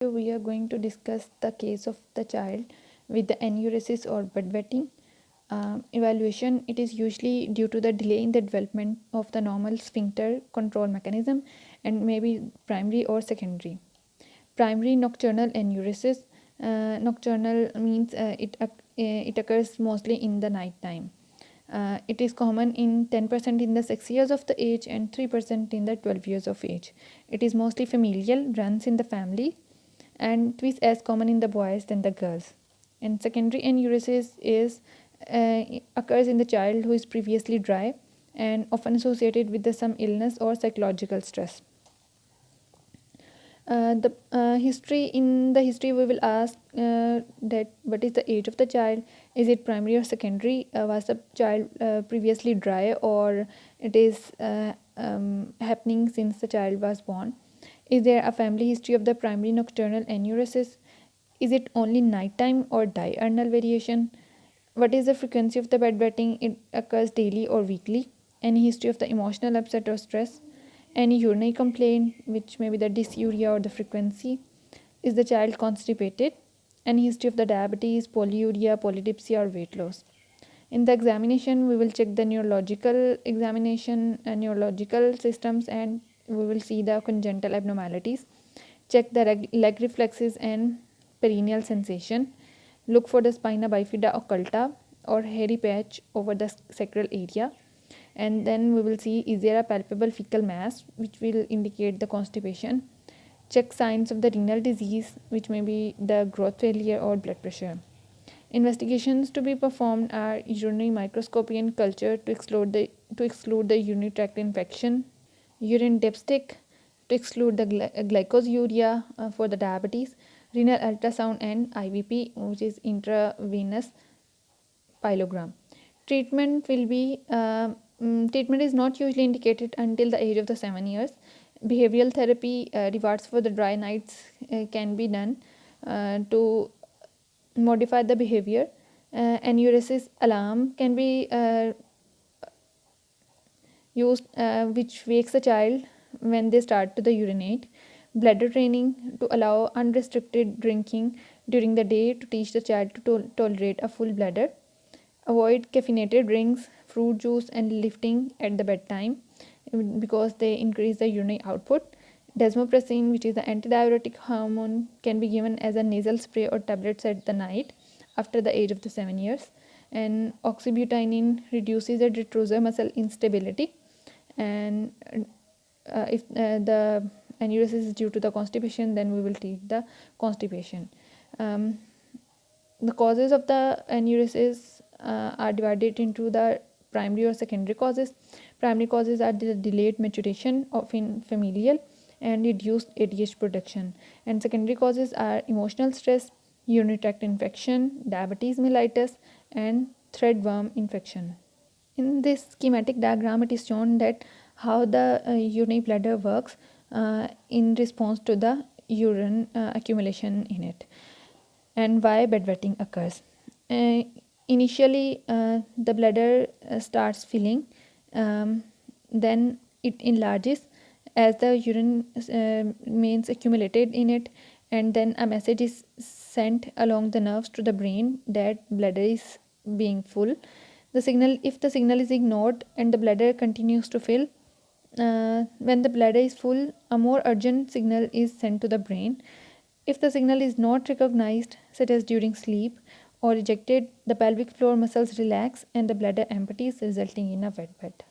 We are going to discuss the case of the child with the enuresis or bedwetting. Evaluation, it is usually due to the delay in the development of the normal sphincter control mechanism and maybe primary or secondary. Primary nocturnal enuresis. Nocturnal means it occurs mostly in the night time. It is common in 10% in the 6 years of the age and 3% in the 12 years of age. It is mostly familial, runs in the family, and it is as common in the boys than the girls. And secondary enuresis is occurs in the child who is previously dry and often associated with some illness or psychological stress. The history in the history we will ask that what is the age of the child, is it primary or secondary, was the child previously dry or it is happening since the child was born, is there a family history of the primary nocturnal enuresis, is it only nighttime or diurnal variation, what is the frequency of the bedwetting, it occurs daily or weekly, any history of the emotional upset or stress, any urinary complaint, which may be the dysuria or the frequency, is the child constipated, any history of the diabetes, polyuria, polydipsia, or weight loss. In the examination, we will check the neurological examination and neurological systems, and we will see the congenital abnormalities, check the leg reflexes and perineal sensation, look for the spina bifida occulta or hairy patch over the sacral area, and then we will see is there a palpable fecal mass which will indicate the constipation, check signs of the renal disease which may be the growth failure or blood pressure. Investigations to be performed are urinary microscopy and culture to exclude the urinary tract infection, urine dipstick to exclude the glycosuria for the diabetes, renal ultrasound, and IVP, which is intravenous pyelogram. Treatment will be treatment is not usually indicated until the age of the 7 years. Behavioral therapy, rewards for the dry nights can be done to modify the behavior. Enuresis alarm can be used, which wakes the child when they start to the urinate. Bladder training to allow unrestricted drinking during the day to teach the child to tolerate a full bladder. Avoid caffeinated drinks, fruit juice, and lifting at the bedtime because they increase the urinary output. Desmopressin, which is the antidiuretic hormone, can be given as a nasal spray or tablets at the night after the age of the 7 years. And oxybutynine reduces the detrusor muscle instability. And if the aneurysm is due to the constipation, then we will treat the constipation. The causes of the aneurysm are divided into the primary or secondary causes. Primary causes are the delayed maturation of in familial and reduced ADH production, and secondary causes are emotional stress, urinary tract infection, diabetes mellitus, and threadworm infection. In this schematic diagram, it is shown that how the urinary bladder works in response to the urine accumulation in it, and why bedwetting occurs. Initially, the bladder starts filling, then it enlarges as the urine remains accumulated in it, and then a message is sent along the nerves to the brain that bladder is being full. The signal, if the signal is ignored and the bladder continues to fill, when the bladder is full, a more urgent signal is sent to the brain. If the signal is not recognized, such as during sleep or rejected, the pelvic floor muscles relax and the bladder empties, resulting in a wet bed.